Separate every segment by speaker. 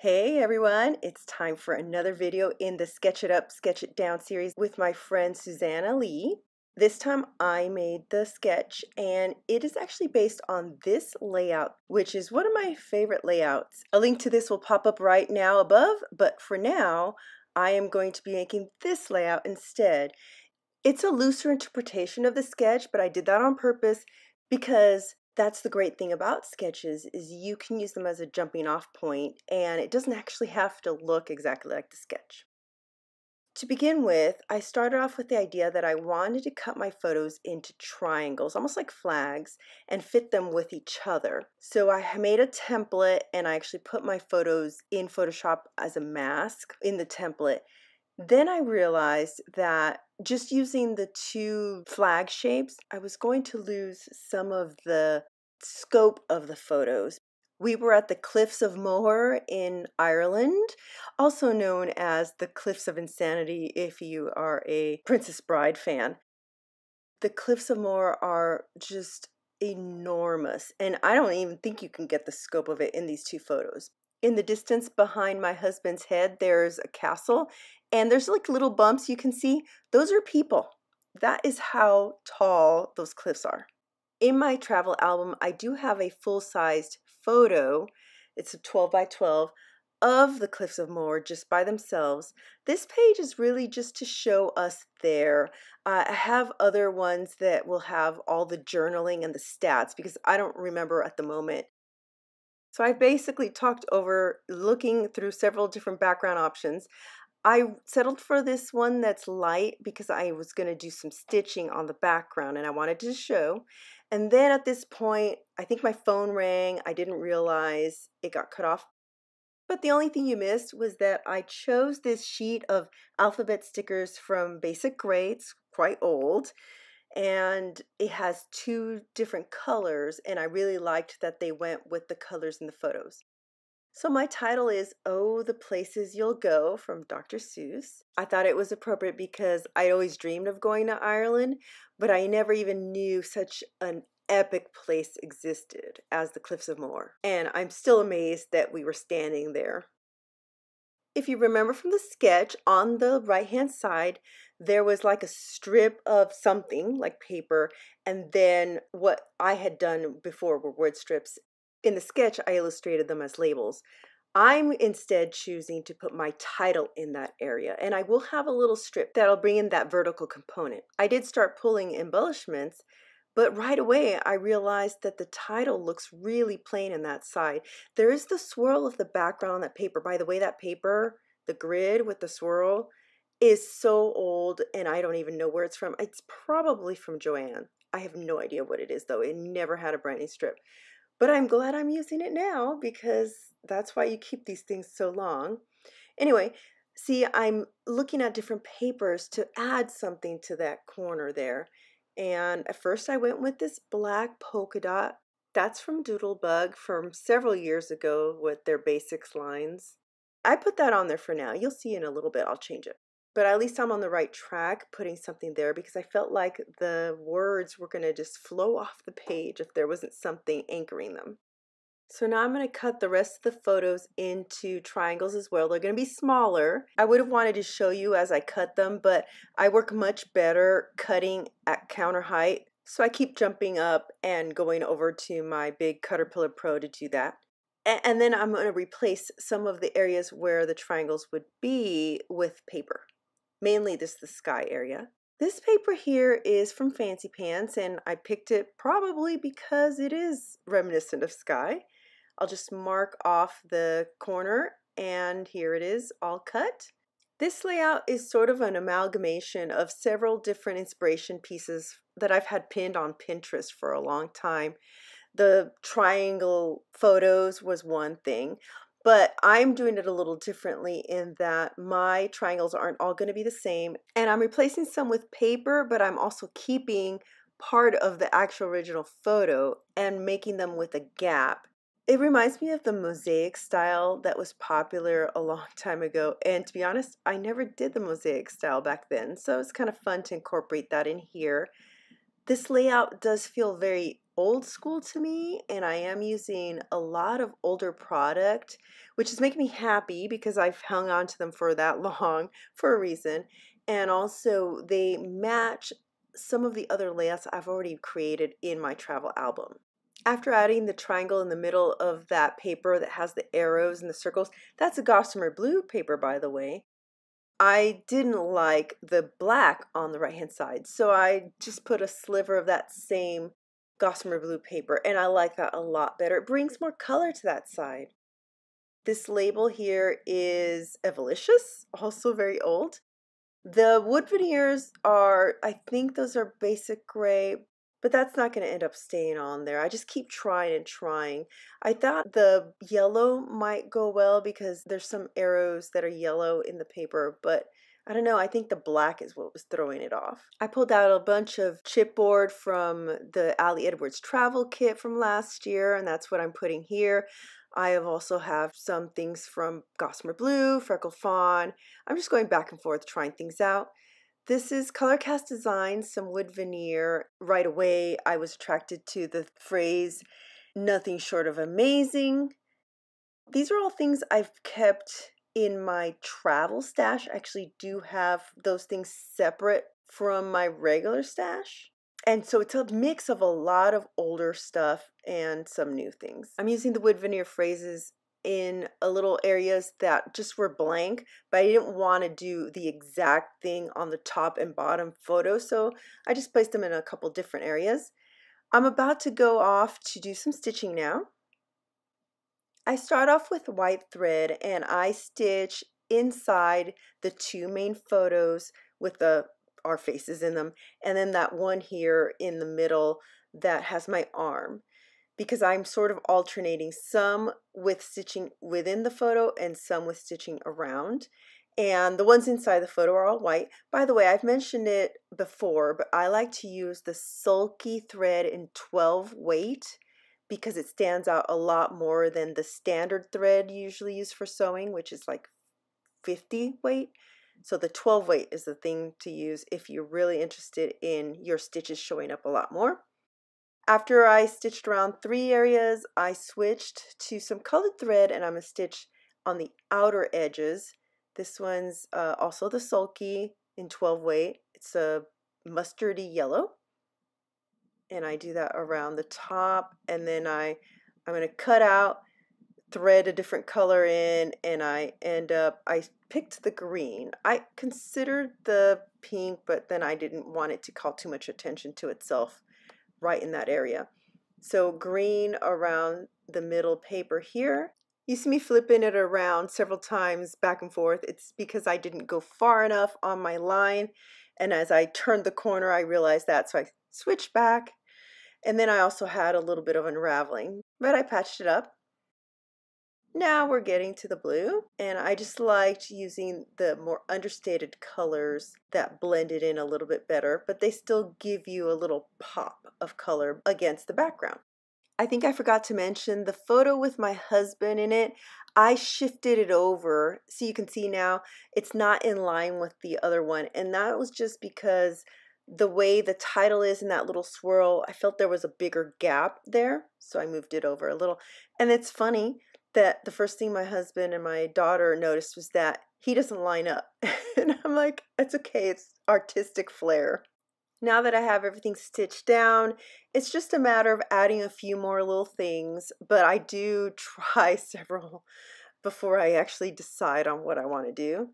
Speaker 1: Hey everyone, it's time for another video in the Sketch It Up, Sketch It Down series with my friend Suzanna Lee. This time I made the sketch and it is actually based on this layout, which is one of my favorite layouts. A link to this will pop up right now above, but for now I am going to be making this layout instead. It's a looser interpretation of the sketch, but I did that on purpose because that's the great thing about sketches is you can use them as a jumping off point and it doesn't actually have to look exactly like the sketch. To begin with, I started off with the idea that I wanted to cut my photos into triangles, almost like flags, and fit them with each other. So I made a template and I actually put my photos in Photoshop as a mask in the template. Then I realized that just using the two flag shapes, I was going to lose some of the scope of the photos. We were at the Cliffs of Moher in Ireland, also known as the Cliffs of Insanity if you are a Princess Bride fan. The Cliffs of Moher are just enormous, and I don't even think you can get the scope of it in these two photos. In the distance behind my husband's head, there's a castle, and there's like little bumps you can see. Those are people. That is how tall those cliffs are. In my travel album, I do have a full-sized photo. It's a 12 by 12 of the Cliffs of Moher just by themselves. This page is really just to show us there. I have other ones that will have all the journaling and the stats because I don't remember at the moment. So I basically talked over looking through several different background options. I settled for this one that's light because I was going to do some stitching on the background and I wanted to show. And then at this point, I think my phone rang. I didn't realize it got cut off. But the only thing you missed was that I chose this sheet of alphabet stickers from Basic Grades, quite old, and it has two different colors, and I really liked that they went with the colors in the photos. So my title is Oh, the Places You'll Go from Dr. Seuss. I thought it was appropriate because I always dreamed of going to Ireland, but I never even knew such an epic place existed as the Cliffs of Moher. And I'm still amazed that we were standing there. If you remember from the sketch, on the right-hand side, there was like a strip of something like paper, and then what I had done before were word strips. In the sketch, I illustrated them as labels. I'm instead choosing to put my title in that area, and I will have a little strip that'll bring in that vertical component. I did start pulling embellishments, but right away I realized that the title looks really plain in that side. There is the swirl of the background on that paper. By the way, that paper, the grid with the swirl, is so old and I don't even know where it's from. It's probably from Joanne. I have no idea what it is though. It never had a branding strip. But I'm glad I'm using it now because that's why you keep these things so long. Anyway, see, I'm looking at different papers to add something to that corner there. And at first I went with this black polka dot. That's from Doodlebug from several years ago with their basics lines. I put that on there for now. You'll see in a little bit I'll change it. But at least I'm on the right track putting something there because I felt like the words were going to just flow off the page if there wasn't something anchoring them. So now I'm going to cut the rest of the photos into triangles as well. They're going to be smaller. I would have wanted to show you as I cut them, but I work much better cutting at counter height. So I keep jumping up and going over to my big Caterpillar Pro to do that. And then I'm going to replace some of the areas where the triangles would be with paper. Mainly this is the sky area. This paper here is from Fancy Pants and I picked it probably because it is reminiscent of sky. I'll just mark off the corner and here it is all cut. This layout is sort of an amalgamation of several different inspiration pieces that I've had pinned on Pinterest for a long time. The triangle photos was one thing, but I'm doing it a little differently in that my triangles aren't all going to be the same, and I'm replacing some with paper, but I'm also keeping part of the actual original photo and making them with a gap. It reminds me of the mosaic style that was popular a long time ago, and to be honest, I never did the mosaic style back then, so it's kind of fun to incorporate that in here. This layout does feel very old school to me, and I am using a lot of older product, which is making me happy because I've hung on to them for that long for a reason. And also, they match some of the other layouts I've already created in my travel album. After adding the triangle in the middle of that paper that has the arrows and the circles, that's a gossamer blue paper, by the way. I didn't like the black on the right hand side, so I just put a sliver of that same gossamer blue paper, and I like that a lot better. It brings more color to that side. This label here is Evolicious, also very old. The wood veneers are, I think those are basic gray, but that's not going to end up staying on there. I just keep trying and trying. I thought the yellow might go well because there's some arrows that are yellow in the paper, but I don't know. I think the black is what was throwing it off. I pulled out a bunch of chipboard from the Ali Edwards travel kit from last year, and that's what I'm putting here. I have also have some things from Gossamer Blue, Freckle Fawn. I'm just going back and forth trying things out. This is Color Cast Designs, some wood veneer. Right away, I was attracted to the phrase, nothing short of amazing. These are all things I've kept in my travel stash. I actually do have those things separate from my regular stash. And so it's a mix of a lot of older stuff and some new things. I'm using the wood veneer phrases in a little areas that just were blank, but I didn't want to do the exact thing on the top and bottom photo, so I just placed them in a couple different areas. I'm about to go off to do some stitching now. I start off with white thread and I stitch inside the two main photos with our faces in them, and then that one here in the middle that has my arm, because I'm sort of alternating some with stitching within the photo and some with stitching around. And the ones inside the photo are all white. By the way, I've mentioned it before, but I like to use the sulky thread in 12 weight because it stands out a lot more than the standard thread usually used for sewing, which is like 50 weight. So the 12 weight is the thing to use if you're really interested in your stitches showing up a lot more. After I stitched around 3 areas, I switched to some colored thread and I'm going to stitch on the outer edges. This one's also the sulky in 12 weight. It's a mustardy yellow. And I do that around the top, and then I'm going to cut out, thread a different color in, and I picked the green. I considered the pink, but then I didn't want it to call too much attention to itself right in that area. So green around the middle paper here. You see me flipping it around several times back and forth. It's because I didn't go far enough on my line, and as I turned the corner I realized that, so I switched back. And then I also had a little bit of unraveling, but I patched it up. Now we're getting to the blue, and I just liked using the more understated colors that blended in a little bit better, but they still give you a little pop of color against the background. I think I forgot to mention the photo with my husband in it. I shifted it over so you can see now it's not in line with the other one, and that was just because the way the title is in that little swirl, I felt there was a bigger gap there, so I moved it over a little. And it's funny that the first thing my husband and my daughter noticed was that he doesn't line up. And I'm like, it's okay, it's artistic flair. Now that I have everything stitched down, it's just a matter of adding a few more little things, but I do try several before I actually decide on what I want to do.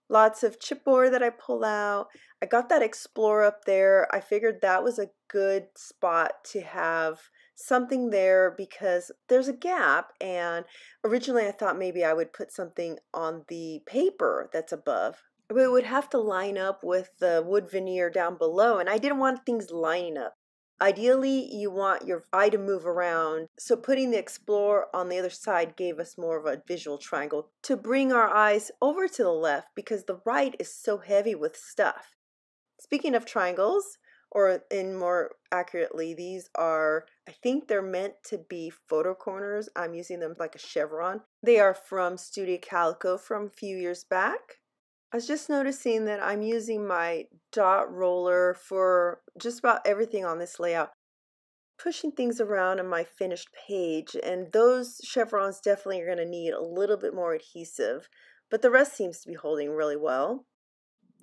Speaker 1: Lots of chipboard that I pull out. I got that Explorer up there. I figured that was a good spot to have something there because there's a gap, and originally I thought maybe I would put something on the paper that's above. But it would have to line up with the wood veneer down below, and I didn't want things lining up. Ideally, you want your eye to move around, so putting the Explorer on the other side gave us more of a visual triangle to bring our eyes over to the left because the right is so heavy with stuff. Speaking of triangles, or in more accurately, these are, I think they're meant to be photo corners. I'm using them like a chevron. They are from Studio Calico from a few years back. I was just noticing that I'm using my dot roller for just about everything on this layout. pushing things around on my finished page, and those chevrons definitely are going to need a little bit more adhesive, but the rest seems to be holding really well.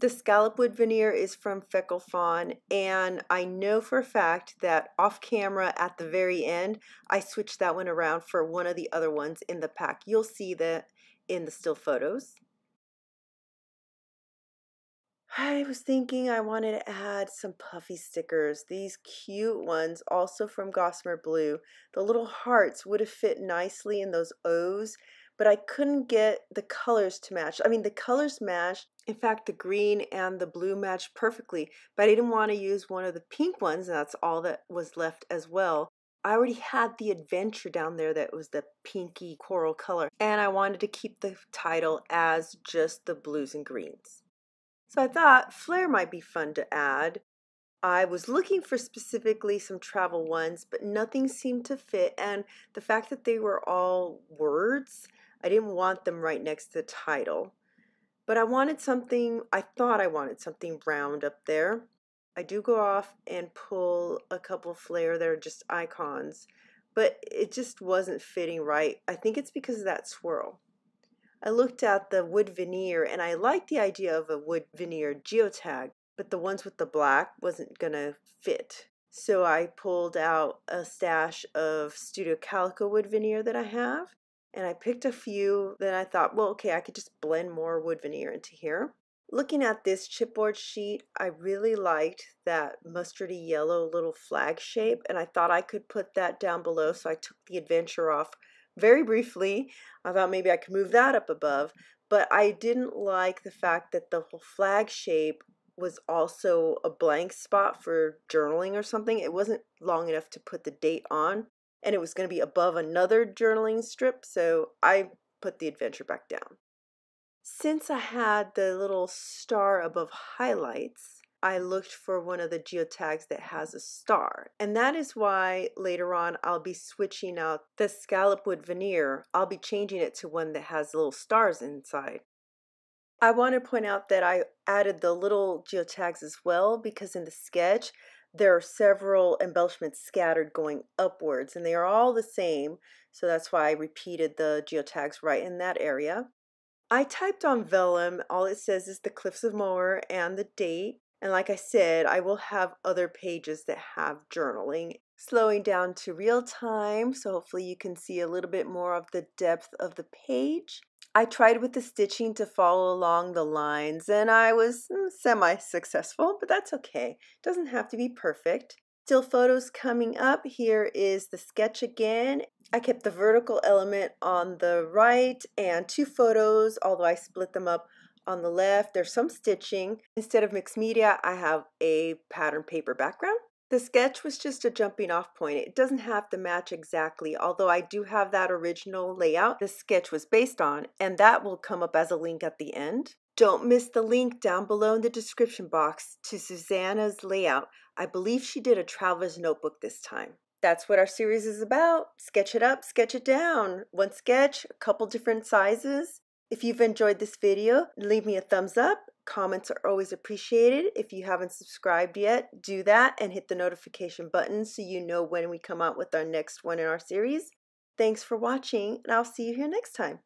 Speaker 1: The scallop wood veneer is from Feckle Fawn, and I know for a fact that off camera at the very end, I switched that one around for one of the other ones in the pack. You'll see that in the still photos. I was thinking I wanted to add some puffy stickers, these cute ones, also from Gossamer Blue. The little hearts would have fit nicely in those O's, but I couldn't get the colors to match. I mean, the colors matched. In fact, the green and the blue matched perfectly, but I didn't want to use one of the pink ones, and that's all that was left as well. I already had the adventure down there that was the pinky coral color, and I wanted to keep the title as just the blues and greens. So I thought flair might be fun to add. I was looking for specifically some travel ones, but nothing seemed to fit, and the fact that they were all words, I didn't want them right next to the title. But I thought I wanted something round up there. I do go off and pull a couple flair that are just icons, but it just wasn't fitting right. I think it's because of that swirl. I looked at the wood veneer and I liked the idea of a wood veneer geotag, but the ones with the black wasn't gonna fit. So I pulled out a stash of Studio Calico wood veneer that I have, and I picked a few that I thought, well, okay, I could just blend more wood veneer into here. Looking at this chipboard sheet, I really liked that mustardy yellow little flag shape, and I thought I could put that down below, so I took the adventure off very briefly. I thought maybe I could move that up above, but I didn't like the fact that the whole flag shape was also a blank spot for journaling or something. It wasn't long enough to put the date on, and it was going to be above another journaling strip, so I put the adventure back down. Since I had the little star above highlights, I looked for one of the geotags that has a star, and that is why later on I'll be switching out the scallop wood veneer. I'll be changing it to one that has little stars inside. I want to point out that I added the little geotags as well because in the sketch there are several embellishments scattered going upwards, and they are all the same, so that's why I repeated the geotags right in that area. I typed on vellum. All it says is the Cliffs of Moher and the date. And like I said, I will have other pages that have journaling. Slowing down to real time, so hopefully you can see a little bit more of the depth of the page. I tried with the stitching to follow along the lines, and I was semi-successful, but that's okay. It doesn't have to be perfect. Still photos coming up. Here is the sketch again. I kept the vertical element on the right and two photos, although I split them up on the left. There's some stitching. Instead of mixed media, I have a pattern paper background. The sketch was just a jumping off point. It doesn't have to match exactly, although I do have that original layout the sketch was based on, and that will come up as a link at the end. Don't miss the link down below in the description box to Suzanna's layout. I believe she did a traveler's notebook this time. That's what our series is about. Sketch it up, sketch it down. One sketch, a couple different sizes. If you've enjoyed this video, leave me a thumbs up. Comments are always appreciated. If you haven't subscribed yet, do that and hit the notification button so you know when we come out with our next one in our series. Thanks for watching, and I'll see you here next time.